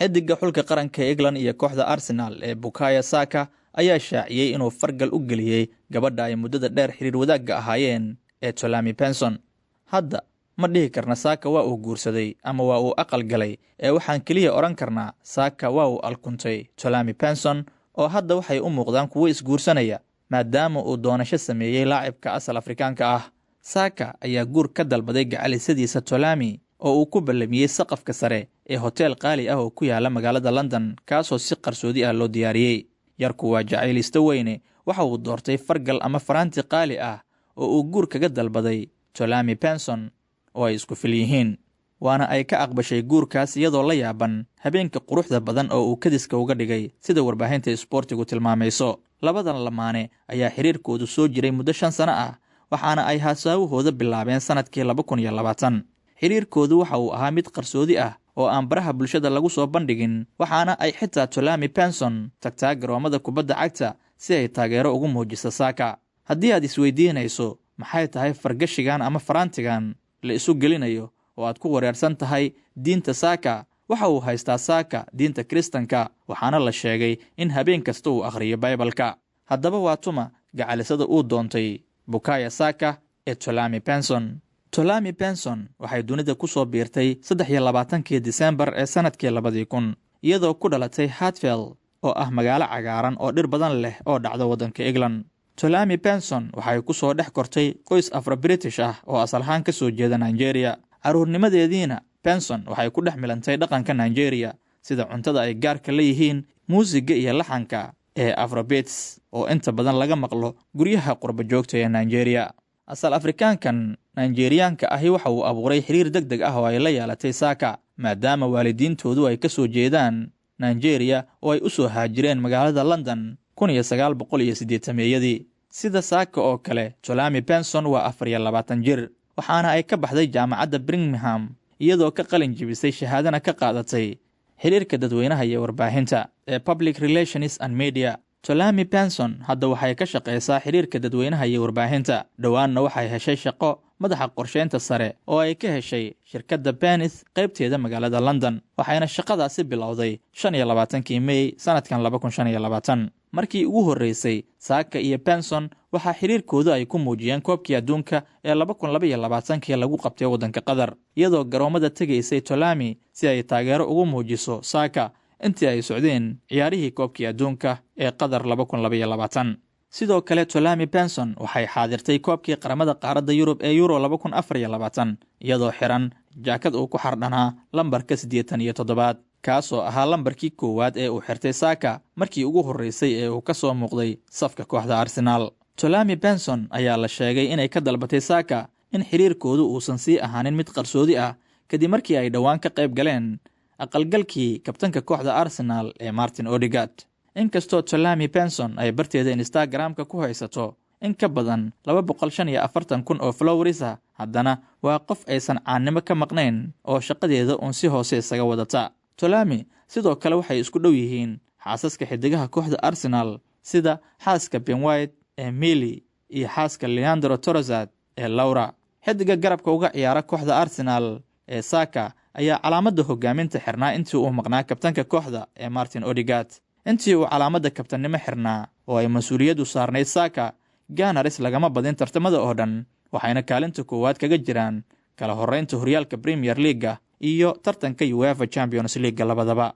xidiga xulka qaranka England iyo kooxda Arsenal ee Bukayo Saka ayaa shaaciyay inuu fargal u geliyay gabadha ay muddada dheer xiriir wadaagga ahaayeen ee Tolami Penson. Hadda ma dhihi karna Saka waa uu guursaday ama waa uu aqal galay, ee waxaan kaliya oran karnaa Saka waa uu alkuntay Tolami Penson, oo hadda waxay u muuqdaan kuwo isguursanaya maadaama uu doonasho sameeyay laacibka asal Afrikaanka ah. Saka ayaa guur ka dalbaday gacalisadiisa Tolami oo uu ku ballamiyay saqafka sare ee hotel qaali ah oo ku yaala magaalada London, kaasoo si qarsoodi ah loo diyaariyay. Yarku waa jacaylista weyne, waxa uu doortay fargal ama faraanti qaali ah oo uu guur kaga dalbaday Tolami Penson oo ay isku fil yihiin, waana ay ka aqbashay guurkaas iyadoo la yaaban habeenka quruxda badan oo uu kadiska uga dhigay, sida warbaahinta isboortigu tilmaamayso. Labadan lamaane ayaa xiriirkoodu soo jiray muddo 5 sano ah, waxaana ay haasaawahooda bilaabeen sanadkii 2020. xiriirkoodu waxa uu ahaa mid qarsoodi ah oo aan baraha bulshada lagu soo bandhigin, waxaana ay xitaa Tolami Penson tagtaa garoomada kubadda cagta si ay taageero ugu muujiso Saka. Haddii aad isweydiinayso maxay tahay fargashigan ama faraantigan la isu gelinayo oo aad ku wareersan tahay diinta Saka, waxa uu haystaa Saka diinta Kristanka, waxaana la sheegay in habeen kasta uu akhriyo Baybalka. Haddaba waa tuma gacalisada uu doontay Bukayo Saka ee Tolami Penson. Tolami Penson waxay dunida ku soo biirtay 23 Diseembar ee sanadkii 2000, iyadoo ku dhalatay Hartfield oo ah magaalo cagaaran oo dhir badan leh oo dhacda waddanka England. Tolami Penson waxay ku soo dhex kortay qoys Afro-British ah oo asal ahaan ka soo jeeda Nigeria. Caruurnimadeediina Penson waxay ku dhex milantay dhaqanka Nigeria, sida cuntada ay gaarka leeyihiin, muusiga iyo laxanka ee Afrobeats oo inta badan laga maqlo guryaha qurba joogta ee Nigeria. Asal Afrikaankan Nigerianka ahi waxa uu abuuray xiriir degdeg ah oo ay la yeelatay Saka, maadaama waalidiintoodu ay ka soo jeedaan Nigeria oo ay u soo haajireen magaalada London 1980. Sida Saka oo kale, Tolami Penson waa 24 jir, waxaana ay ka baxday jaamacadda Birmingham iyadoo ka qalin jebisay shahaadana ka qaadatay xiriirka dadweynaha iyo warbaahinta ee Public Relations and Media. Tolami Penson hadda waxay ka shaqeysaa xiriirka dadweynaha iyo warbaahinta. Dhawaanna waxay heshay shaqo madaxa qorsheynta sare oo ay ka heshay shirkadda Penith qaybteeda magaalada London, waxayna shaqadaasi bilowday 25 May sanadkan 2025. Markii ugu horeysay, Saka iyo Penson waxa xiriirkoodu ay ku muujiyeen koobkii adduunka ee 2022 lagu qabtay waddanka Qatar, iyadoo garoomada tagaysay Tolami si ay taageero ugu muujiso Saka intii ay socdeen ciyaarihii koobkii adduunka ee Qatar 2022. sidoo kale Tolami Penson waxay xaadirtay koobkii qaramada qaaradda Yurub ee Euro 2024 iyadoo xiran jaakad uu ku xardhanaa lambarka 87, kaasoo ahaa lambarkii koowaad ee uu xirtay Saka markii ugu horeysay ee uu ka soo muuqday safka kooxda Arsenal. Tolami Penson ayaa la sheegay inay ka dalbatay Saka in xiriirkoodu uusan sii ahaanin mid qarsoodi ah kadib markii ay dhawaan ka qayb galeen aqalgalkii kabtanka kooxda Arsenal ee Martin Odegaard. Inkastoo Tolami Penson ay barteeda Instagram-ka ku haysato in ka badan 245,000 oo followers ah, haddana waa qof aysan caannimo ka maqnayn oo shaqadeeda uun si hoose isaga wadata. Tolami sidoo kale waxay isku dhow yihiin xaasaska xidigaha kooxda Arsenal sida xaaska Ben White ee Millie iyo xaaska Leandro Trossard ee Laura. Xidiga garabka uga ciyaara kooxda Arsenal ee Saka ayaa calaamadda hogaaminta xirnaa intii uu maqnaa kabtanka kooxda ee Martin Odegaard. Intii uu calaamadda kabtannimo xirnaa oo ay mas'uuliyadu saarnayd Saka, Gunners lagama badin tartamada oo dhan, waxayna kaalinta koowaad kaga jiraan kala horeynta horyaalka Premier League iyo tartanka UEFA Champions League labadaba.